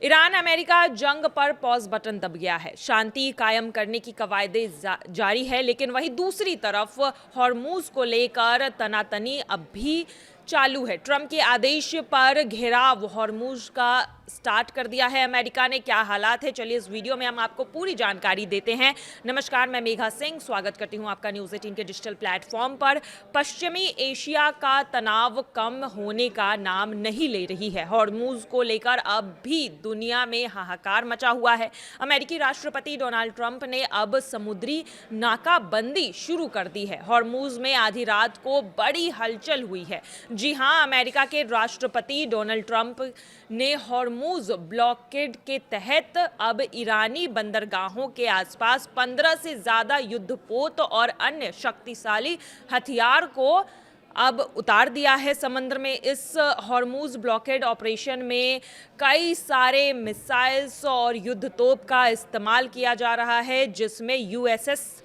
Iran America जंग पर pause button दब गया है। शांति कायम करने की कवायदे जारी है, लेकिन वहीं दूसरी तरफ हॉर्मूज को लेकर तनातनी अब भी चालू है। ट्रंप के आदेश पर घेराव हॉर्मूज का स्टार्ट कर दिया है अमेरिका ने। क्या हालात है, चलिए इस वीडियो में हम आपको पूरी जानकारी देते हैं। नमस्कार, मैं मेघा सिंह स्वागत करती हूं आपका न्यूज़ 18 के डिजिटल प्लेटफॉर्म पर। पश्चिमी एशिया का तनाव कम होने का नाम नहीं ले रही है। हॉर्मूज को लेकर अब भी दुनिया में हाहाकार मचा हुआ है। अमेरिकी राष्ट्रपति डोनाल्ड ट्रंप ने अब समुद्री नाकाबंदी शुरू कर दी है। हॉर्मूज में आधी रात को बड़ी हलचल हुई है। जी हां, अमेरिका के राष्ट्रपति डोनाल्ड ट्रंप ने हॉर्मूज ब्लॉकेड के तहत अब ईरानी बंदरगाहों के आसपास 15 से ज्यादा युद्धपोत और अन्य शक्तिशाली हथियार को अब उतार दिया है समंदर में। इस हॉर्मूज ब्लॉकेड ऑपरेशन में कई सारे मिसाइल्स और युद्धतोप का इस्तेमाल किया जा रहा है, जिसमें यूएसएस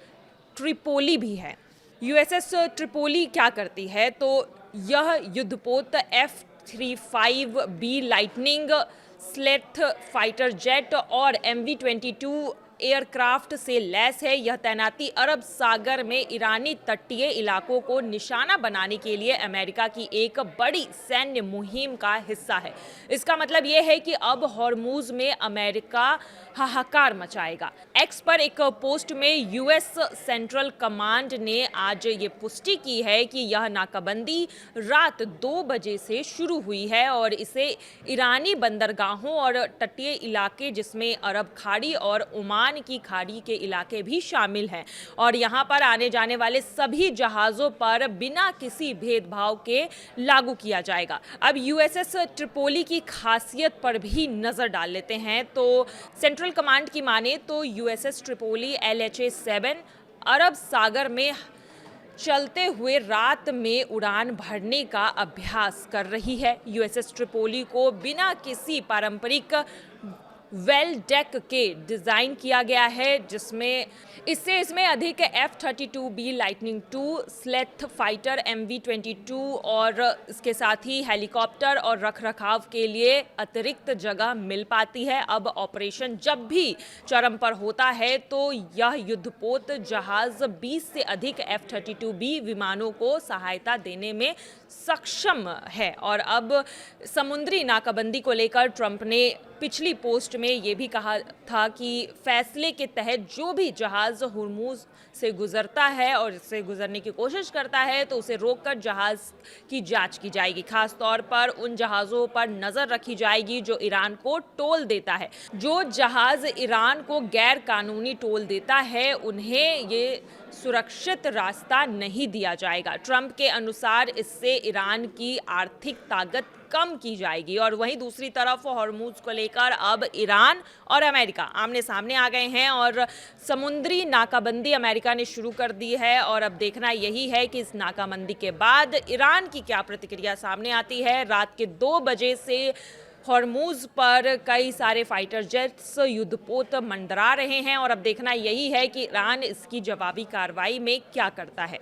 ट्रिपोली भी है। यूएसएस ट्रिपोली क्या करती है, तो यह युद्धपोत F-35B लाइटनिंग स्लेथ फाइटर जेट और MV-22 एयरक्राफ्ट से लैस है। यह तैनाती अरब सागर में ईरानी तटीय इलाकों को निशाना बनाने के लिए अमेरिका की एक बड़ी सैन्य मुहिम का हिस्सा है। इसका मतलब यह है कि अब हॉर्मूज में अमेरिका हाहाकार मचाएगा। एक्स पर एक पोस्ट में यूएस सेंट्रल कमांड ने आज ये पुष्टि की है कि यह नाकाबंदी रात 2 बजे से शुरू हुई है और इसे ईरानी बंदरगाहों और तटीय इलाके, जिसमें अरब खाड़ी और ओमान की खाड़ी के इलाके भी शामिल हैं, और यहां पर आने जाने वाले सभी जहाजों पर बिना किसी भेदभाव के लागू किया जाएगा। अब यूएसएस ट्रिपोली की खासियत पर भी नजर डाल लेते हैं। तो सेंट्रल कमांड की माने तो यूएसएस ट्रिपोली LHA-7 अरब सागर में चलते हुए रात में उड़ान भरने का अभ्यास कर रही है। यूएसएस ट्रिपोली को बिना किसी पारंपरिक वेल डेक के डिज़ाइन किया गया है, जिसमें इसमें अधिक F-32B लाइटनिंग 2 स्लेथ फाइटर MV-22 और इसके साथ ही हेलीकॉप्टर और रखरखाव के लिए अतिरिक्त जगह मिल पाती है। अब ऑपरेशन जब भी चरम पर होता है तो यह युद्धपोत जहाज 20 से अधिक F-32B विमानों को सहायता देने में सक्षम है। और अब समुद्री नाकाबंदी को लेकर ट्रंप ने पिछली पोस्ट में ये भी कहा था कि फैसले के तहत जो भी जहाज हुर्मुज से गुजरता है और इससे गुजरने की कोशिश करता है तो उसे रोककर जहाज की जांच की जाएगी। खास तौर पर उन जहाज़ों पर नज़र रखी जाएगी जो ईरान को टोल देता है। जो जहाज़ ईरान को गैर कानूनी टोल देता है उन्हें ये सुरक्षित रास्ता नहीं दिया जाएगा। ट्रंप के अनुसार इससे ईरान की आर्थिक ताकत कम की जाएगी। और वहीं दूसरी तरफ हॉर्मूज को लेकर अब ईरान और अमेरिका आमने सामने आ गए हैं और समुद्री नाकाबंदी अमेरिका ने शुरू कर दी है। और अब देखना यही है कि इस नाकाबंदी के बाद ईरान की क्या प्रतिक्रिया सामने आती है। रात के 2 बजे से हॉर्मूज पर कई सारे फाइटर जेट्स युद्धपोत मंडरा रहे हैं और अब देखना यही है कि ईरान इसकी जवाबी कार्रवाई में क्या करता है।